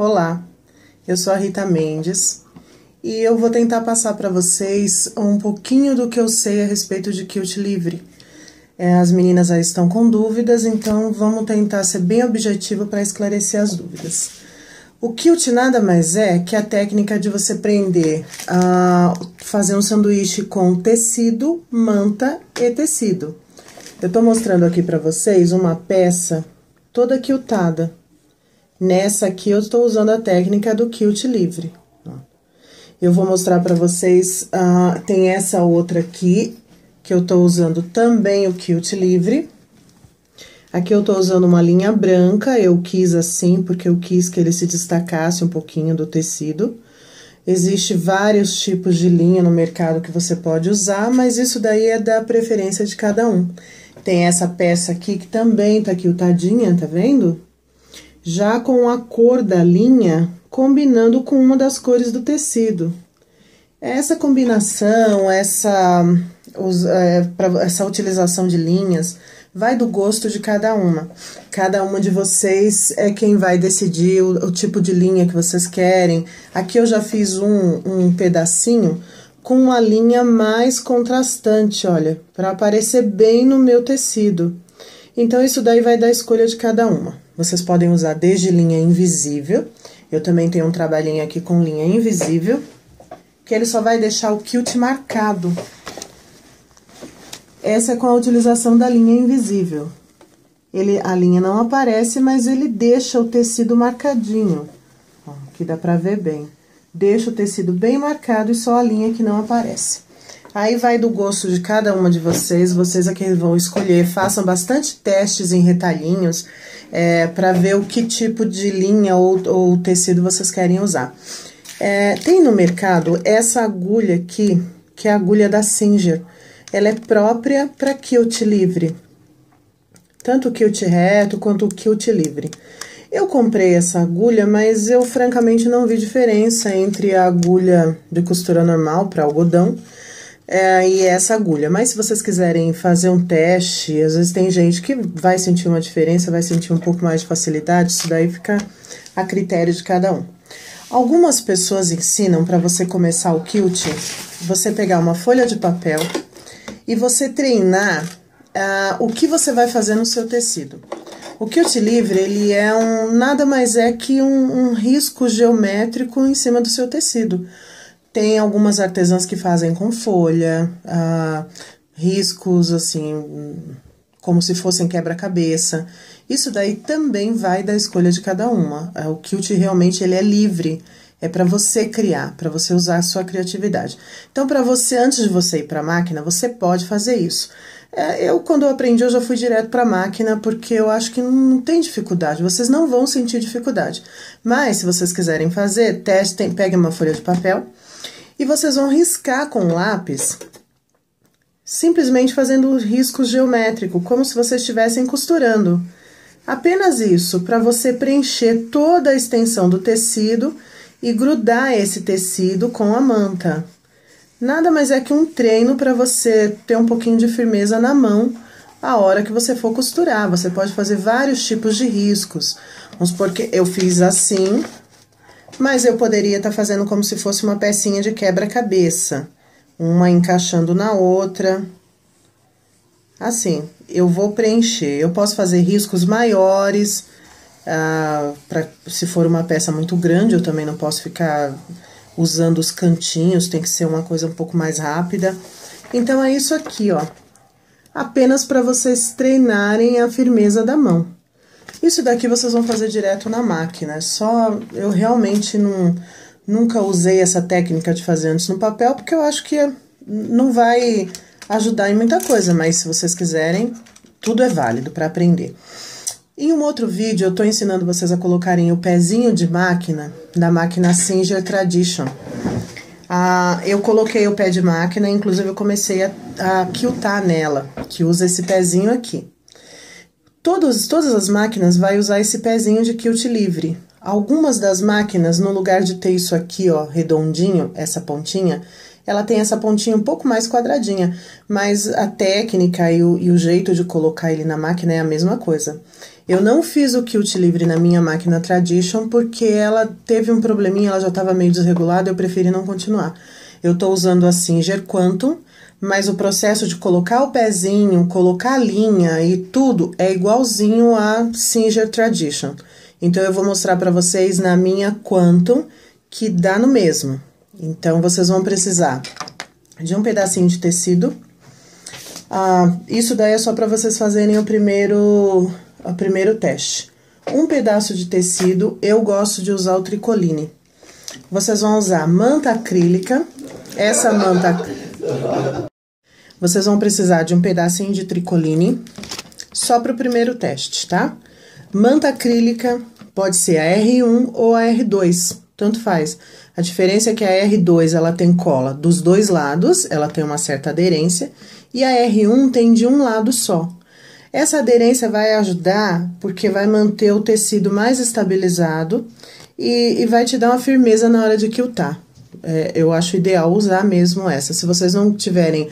Olá, eu sou a Rita Mendes e eu vou tentar passar para vocês um pouquinho do que eu sei a respeito de quilt livre. As meninas aí estão com dúvidas, então vamos tentar ser bem objetivo para esclarecer as dúvidas. O quilt nada mais é que a técnica de você prender, fazer um sanduíche com tecido, manta e tecido. Eu tô mostrando aqui para vocês uma peça toda quiltada. Nessa aqui, eu estou usando a técnica do quilt livre. Eu vou mostrar para vocês, tem essa outra aqui, que eu tô usando também o quilt livre. Aqui eu tô usando uma linha branca, eu quis assim, porque eu quis que ele se destacasse um pouquinho do tecido. Existe vários tipos de linha no mercado que você pode usar, mas isso daí é da preferência de cada um. Tem essa peça aqui que também tá quiltadinha, tá vendo? Já com a cor da linha, combinando com uma das cores do tecido. Essa combinação, essa utilização de linhas, vai do gosto de cada uma. Cada uma de vocês é quem vai decidir o tipo de linha que vocês querem. Aqui eu já fiz um pedacinho com uma linha mais contrastante, olha, para aparecer bem no meu tecido. Então, isso daí vai da escolha de cada uma. Vocês podem usar desde linha invisível, eu também tenho um trabalhinho aqui com linha invisível, que ele só vai deixar o quilt marcado. Essa é com a utilização da linha invisível. A linha não aparece, mas ele deixa o tecido marcadinho. Ó, aqui dá pra ver bem. Deixa o tecido bem marcado e só a linha que não aparece. Aí vai do gosto de cada uma de vocês, vocês aqui vão escolher, façam bastante testes em retalhinhos, para ver o que tipo de linha ou tecido vocês querem usar. Tem no mercado essa agulha aqui, que é a agulha da Singer. Ela é própria para quilt livre, tanto o quilt reto quanto o quilt livre. Eu comprei essa agulha, mas eu francamente não vi diferença entre a agulha de costura normal para algodão e essa agulha. Mas se vocês quiserem fazer um teste, às vezes tem gente que vai sentir uma diferença, vai sentir um pouco mais de facilidade, isso daí fica a critério de cada um. Algumas pessoas ensinam para você começar o quilt, você pegar uma folha de papel e você treinar o que você vai fazer no seu tecido. O quilt livre, ele nada mais é que um risco geométrico em cima do seu tecido. Tem algumas artesãs que fazem com folha, riscos assim, como se fossem quebra-cabeça. Isso daí também vai da escolha de cada uma. O quilt realmente ele é livre, é para você criar, para você usar a sua criatividade. Então, para você, antes de você ir para a máquina, você pode fazer isso. Quando eu aprendi, eu já fui direto para a máquina, porque eu acho que não tem dificuldade, vocês não vão sentir dificuldade. Mas, se vocês quiserem fazer, testem, peguem uma folha de papel e vocês vão riscar com lápis, simplesmente fazendo riscos geométricos, como se vocês estivessem costurando. Apenas isso, para você preencher toda a extensão do tecido e grudar esse tecido com a manta. Nada mais é que um treino para você ter um pouquinho de firmeza na mão a hora que você for costurar. Você pode fazer vários tipos de riscos. Vamos supor que eu fiz assim, mas eu poderia estar fazendo como se fosse uma pecinha de quebra-cabeça. Uma encaixando na outra. Assim, eu vou preencher. Eu posso fazer riscos maiores. Se for uma peça muito grande, eu também não posso ficar usando os cantinhos, tem que ser uma coisa um pouco mais rápida. Então, é isso aqui, ó. Apenas para vocês treinarem a firmeza da mão. Isso daqui vocês vão fazer direto na máquina. Eu realmente nunca usei essa técnica de fazer antes no papel, porque eu acho que não vai ajudar em muita coisa, mas se vocês quiserem, tudo é válido para aprender. Em um outro vídeo, eu tô ensinando vocês a colocarem o pezinho de máquina, da máquina Singer Tradition. Eu coloquei o pé de máquina, inclusive eu comecei a quiltar nela, que usa esse pezinho aqui. Todas as máquinas vai usar esse pezinho de quilt livre. Algumas das máquinas, no lugar de ter isso aqui, ó, redondinho, essa pontinha, ela tem essa pontinha um pouco mais quadradinha, mas a técnica e o jeito de colocar ele na máquina é a mesma coisa. Eu não fiz o quilt livre na minha máquina Tradition porque ela teve um probleminha, ela já estava meio desregulada, eu preferi não continuar. Eu tô usando a Singer Quantum, mas o processo de colocar o pezinho, colocar a linha e tudo é igualzinho a Singer Tradition. Então, eu vou mostrar para vocês na minha Quantum, que dá no mesmo. Então, vocês vão precisar de um pedacinho de tecido. Isso daí é só para vocês fazerem o primeiro teste. Um pedaço de tecido, eu gosto de usar o tricoline. Vocês vão usar manta acrílica. Essa manta... Vocês vão precisar de um pedacinho de tricoline, só para o primeiro teste, tá? Manta acrílica, pode ser a R1 ou a R2, tanto faz. A diferença é que a R2, ela tem cola dos dois lados, ela tem uma certa aderência, e a R1 tem de um lado só. Essa aderência vai ajudar, porque vai manter o tecido mais estabilizado e vai te dar uma firmeza na hora de quiltar. Eu acho ideal usar mesmo essa. Se vocês não tiverem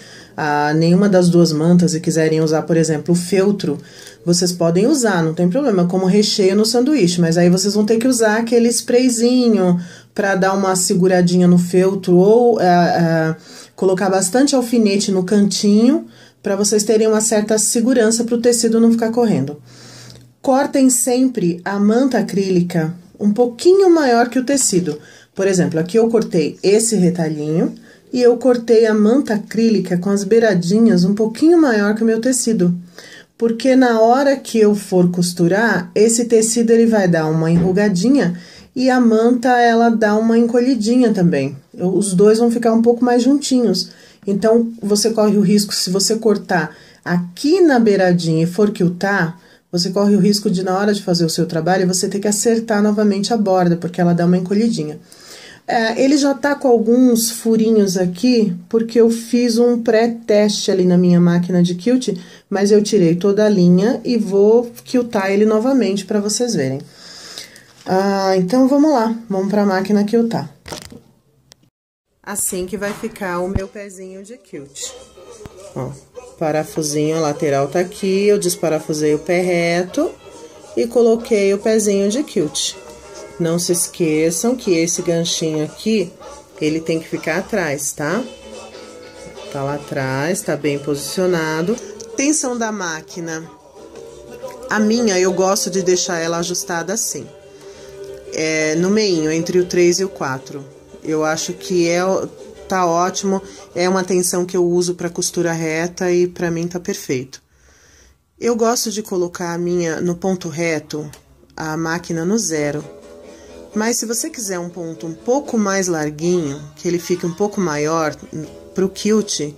nenhuma das duas mantas e quiserem usar, por exemplo, o feltro, vocês podem usar, não tem problema, como recheio no sanduíche, mas aí vocês vão ter que usar aquele sprayzinho para dar uma seguradinha no feltro ou colocar bastante alfinete no cantinho para vocês terem uma certa segurança para o tecido não ficar correndo. Cortem sempre a manta acrílica um pouquinho maior que o tecido. Por exemplo, aqui eu cortei esse retalhinho e eu cortei a manta acrílica com as beiradinhas um pouquinho maior que o meu tecido. Porque na hora que eu for costurar, esse tecido ele vai dar uma enrugadinha e a manta ela dá uma encolhidinha também. Os dois vão ficar um pouco mais juntinhos. Então, você corre o risco, se você cortar aqui na beiradinha e for quiltar, você corre o risco de, na hora de fazer o seu trabalho, você ter que acertar novamente a borda, porque ela dá uma encolhidinha. Ele já tá com alguns furinhos aqui, porque eu fiz um pré-teste ali na minha máquina de quilt, mas eu tirei toda a linha e vou quiltar ele novamente para vocês verem. Então, vamos lá, vamos pra máquina quiltar. Assim que vai ficar o meu pezinho de quilt. Ó, parafusinho lateral tá aqui, eu desparafusei o pé reto e coloquei o pezinho de quilt. Não se esqueçam que esse ganchinho aqui, ele tem que ficar atrás, tá? Tá lá atrás, tá bem posicionado. Tensão da máquina. A minha, eu gosto de deixar ela ajustada assim. No meinho, entre o 3 e o 4. Eu acho que tá ótimo. É uma tensão que eu uso pra costura reta e pra mim tá perfeito. Eu gosto de colocar a minha no ponto reto, a máquina no 0. Mas se você quiser um ponto um pouco mais larguinho, que ele fique um pouco maior pro quilt,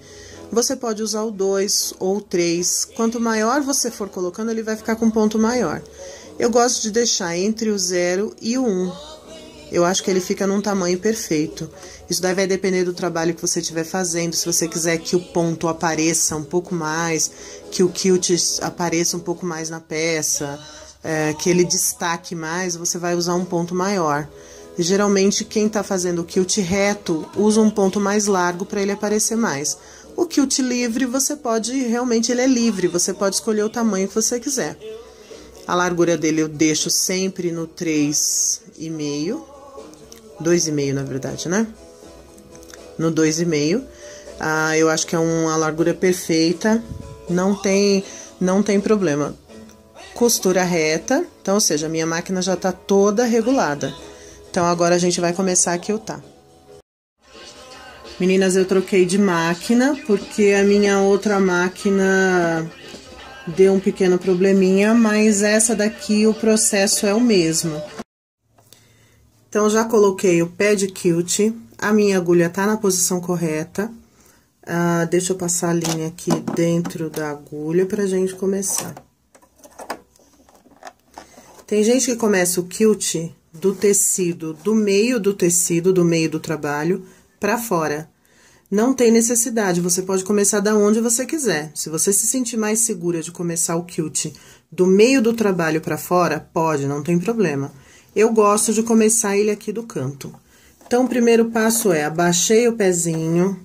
você pode usar o 2 ou o 3. Quanto maior você for colocando, ele vai ficar com um ponto maior. Eu gosto de deixar entre o 0 e o 1. Eu acho que ele fica num tamanho perfeito. Isso daí vai depender do trabalho que você estiver fazendo. Se você quiser que o ponto apareça um pouco mais, que o quilt apareça um pouco mais na peça, que ele destaque mais, você vai usar um ponto maior. E, geralmente, quem tá fazendo o quilt reto, usa um ponto mais largo para ele aparecer mais. O quilt livre, você pode, realmente ele é livre, você pode escolher o tamanho que você quiser. A largura dele eu deixo sempre no 3,5, 2,5 na verdade, né? No 2,5. Eu acho que é uma largura perfeita, não tem problema. Costura reta, então, ou seja, a minha máquina já tá toda regulada. Então, agora a gente vai começar a quiltar. Meninas, eu troquei de máquina, porque a minha outra máquina deu um pequeno probleminha, mas essa daqui o processo é o mesmo. Então, já coloquei o pé de quilt, a minha agulha tá na posição correta. Deixa eu passar a linha aqui dentro da agulha pra gente começar. Tem gente que começa o quilt do tecido, do meio do trabalho, pra fora. Não tem necessidade, você pode começar da onde você quiser. Se você se sentir mais segura de começar o quilt do meio do trabalho pra fora, pode, não tem problema. Eu gosto de começar ele aqui do canto. Então, o primeiro passo é, abaixei o pezinho,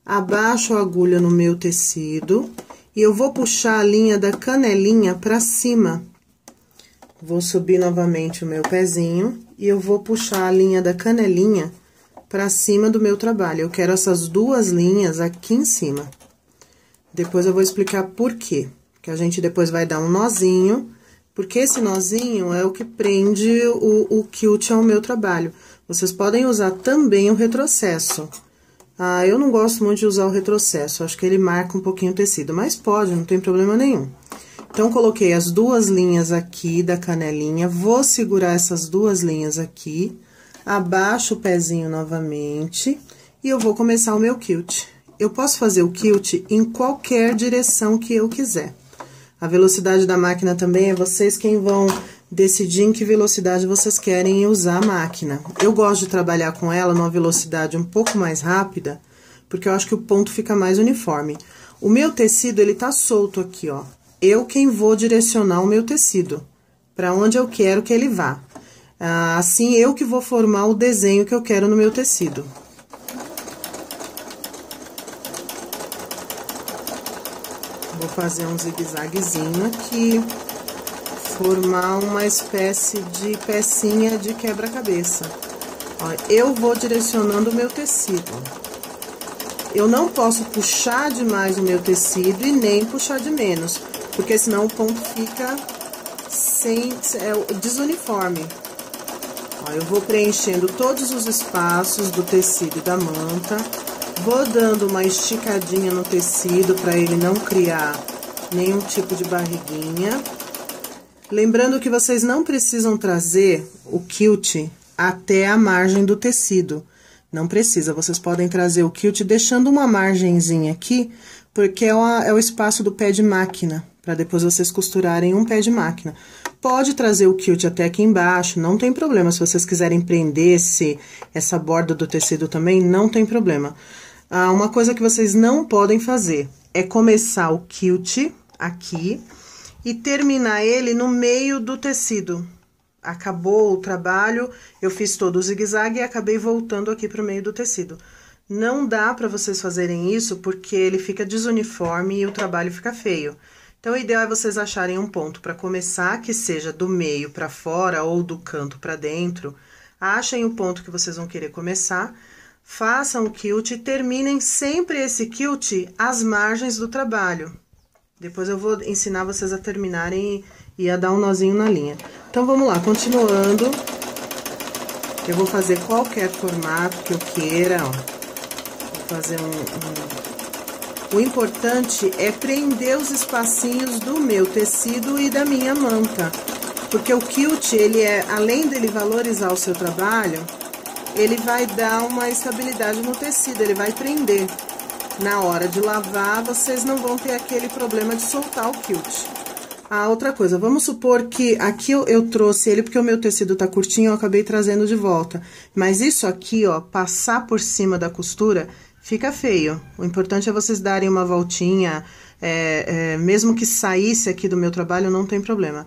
abaixo a agulha no meu tecido, e eu vou puxar a linha da canelinha pra cima. Vou subir novamente o meu pezinho e eu vou puxar a linha da canelinha pra cima do meu trabalho. Eu quero essas duas linhas aqui em cima. Depois eu vou explicar por quê. Que a gente depois vai dar um nozinho, porque esse nozinho é o que prende o quilt ao meu trabalho. Vocês podem usar também o retrocesso. Ah, eu não gosto muito de usar o retrocesso, acho que ele marca um pouquinho o tecido, mas pode, não tem problema nenhum. Então, coloquei as duas linhas aqui da canelinha, vou segurar essas duas linhas aqui, abaixo o pezinho novamente, e eu vou começar o meu quilt. Eu posso fazer o quilt em qualquer direção que eu quiser. A velocidade da máquina também é vocês quem vão decidir em que velocidade vocês querem usar a máquina. Eu gosto de trabalhar com ela numa velocidade um pouco mais rápida, porque eu acho que o ponto fica mais uniforme. O meu tecido, ele tá solto aqui, ó. Eu quem vou direcionar o meu tecido, para onde eu quero que ele vá. Assim, eu que vou formar o desenho que eu quero no meu tecido. Vou fazer um zigue-zaguezinho aqui, formar uma espécie de pecinha de quebra-cabeça. Eu vou direcionando o meu tecido. Eu não posso puxar demais o meu tecido e nem puxar de menos, porque senão o ponto fica desuniforme. Eu vou preenchendo todos os espaços do tecido e da manta, vou dando uma esticadinha no tecido para ele não criar nenhum tipo de barriguinha. Lembrando que vocês não precisam trazer o quilt até a margem do tecido. Não precisa, vocês podem trazer o quilt deixando uma margenzinha aqui, porque é o espaço do pé de máquina, para depois vocês costurarem um pé de máquina. Pode trazer o quilt até aqui embaixo, não tem problema. Se vocês quiserem prender essa borda do tecido também, não tem problema. Uma coisa que vocês não podem fazer é começar o quilt aqui e terminar ele no meio do tecido. Acabou o trabalho, eu fiz todo o zigue-zague e acabei voltando aqui pro meio do tecido. Não dá para vocês fazerem isso porque ele fica desuniforme e o trabalho fica feio. Então, o ideal é vocês acharem um ponto para começar, que seja do meio para fora ou do canto para dentro. Achem o ponto que vocês vão querer começar, façam o quilt e terminem sempre esse quilt às margens do trabalho. Depois eu vou ensinar vocês a terminarem e a dar um nozinho na linha. Então, vamos lá, continuando. Eu vou fazer qualquer formato que eu queira, ó. Vou fazer O importante é prender os espacinhos do meu tecido e da minha manta. Porque o quilt, além dele valorizar o seu trabalho, ele vai dar uma estabilidade no tecido, ele vai prender. Na hora de lavar, vocês não vão ter aquele problema de soltar o quilt. Outra coisa, vamos supor que aqui eu trouxe ele porque o meu tecido tá curtinho, eu acabei trazendo de volta. Mas isso aqui, ó, passar por cima da costura, fica feio. O importante é vocês darem uma voltinha, mesmo que saísse aqui do meu trabalho, não tem problema.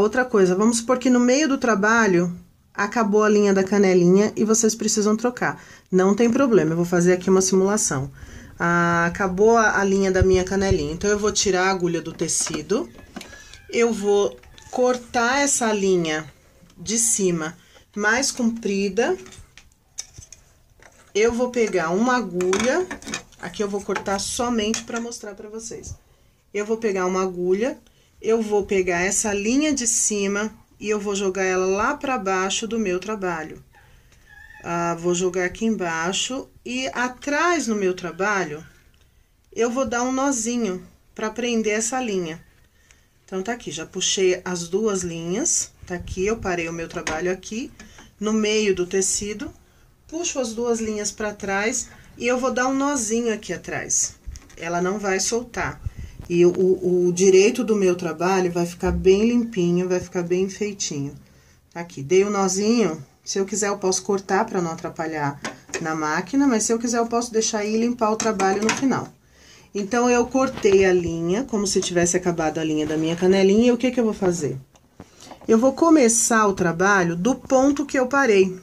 Outra coisa, vamos supor que no meio do trabalho, acabou a linha da canelinha e vocês precisam trocar. Não tem problema, eu vou fazer aqui uma simulação. Acabou a linha da minha canelinha, então eu vou tirar a agulha do tecido, eu vou cortar essa linha de cima mais comprida, eu vou pegar uma agulha, aqui eu vou cortar somente para mostrar para vocês. Eu vou pegar uma agulha, eu vou pegar essa linha de cima e eu vou jogar ela lá para baixo do meu trabalho. Vou jogar aqui embaixo e atrás no meu trabalho, eu vou dar um nozinho para prender essa linha. Então, tá aqui, já puxei as duas linhas, tá aqui, eu parei o meu trabalho aqui, no meio do tecido, puxo as duas linhas para trás e eu vou dar um nozinho aqui atrás. Ela não vai soltar. E o direito do meu trabalho vai ficar bem limpinho, vai ficar bem feitinho. Aqui, dei o nozinho, se eu quiser eu posso cortar para não atrapalhar na máquina, mas se eu quiser eu posso deixar aí e limpar o trabalho no final. Então, eu cortei a linha, como se tivesse acabado a linha da minha canelinha, e o que que eu vou fazer? Eu vou começar o trabalho do ponto que eu parei.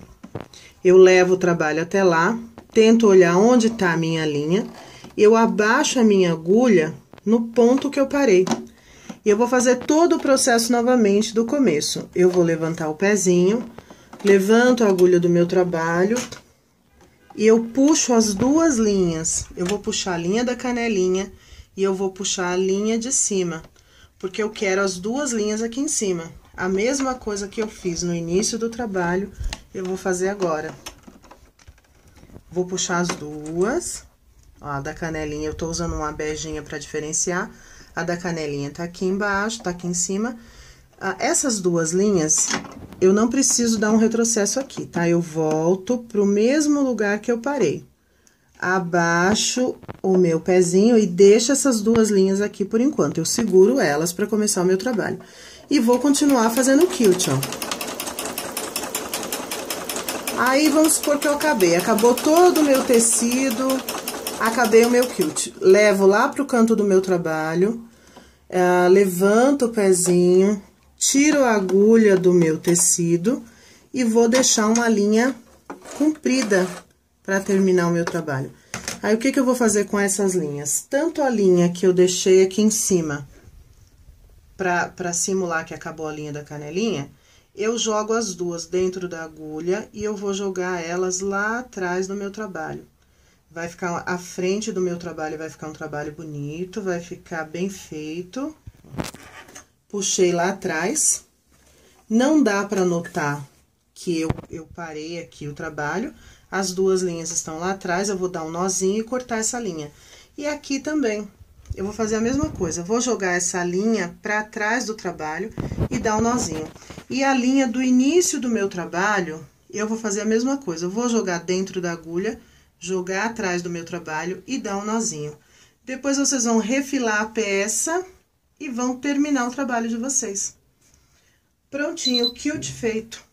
Eu levo o trabalho até lá, tento olhar onde tá a minha linha, eu abaixo a minha agulha no ponto que eu parei. E eu vou fazer todo o processo novamente do começo. Eu vou levantar o pezinho, levanto a agulha do meu trabalho e eu puxo as duas linhas. Eu vou puxar a linha da canelinha e eu vou puxar a linha de cima, porque eu quero as duas linhas aqui em cima. A mesma coisa que eu fiz no início do trabalho, eu vou fazer agora. Vou puxar as duas. Ó, a da canelinha, eu tô usando uma beijinha pra diferenciar. A da canelinha tá aqui embaixo, tá aqui em cima. Essas duas linhas, eu não preciso dar um retrocesso aqui, tá? Eu volto pro mesmo lugar que eu parei. Abaixo o meu pezinho e deixo essas duas linhas aqui por enquanto. Eu seguro elas pra começar o meu trabalho. E vou continuar fazendo quilt, ó. Aí, vamos supor que eu acabei. Acabou todo o meu tecido, acabei o meu quilt. Levo lá pro canto do meu trabalho, levanto o pezinho, tiro a agulha do meu tecido e vou deixar uma linha comprida para terminar o meu trabalho. Aí, o que que eu vou fazer com essas linhas? Tanto a linha que eu deixei aqui em cima, para simular que acabou a linha da canelinha, eu jogo as duas dentro da agulha e eu vou jogar elas lá atrás do meu trabalho. Vai ficar à frente do meu trabalho, vai ficar um trabalho bonito, vai ficar bem feito. Puxei lá atrás. Não dá para notar que eu parei aqui o trabalho. As duas linhas estão lá atrás, eu vou dar um nozinho e cortar essa linha. E aqui também, eu vou fazer a mesma coisa. Vou jogar essa linha para trás do trabalho e dar um nozinho. E a linha do início do meu trabalho, eu vou fazer a mesma coisa. Eu vou jogar dentro da agulha, jogar atrás do meu trabalho e dar um nozinho. Depois, vocês vão refilar a peça e vão terminar o trabalho de vocês. Prontinho, quilt feito.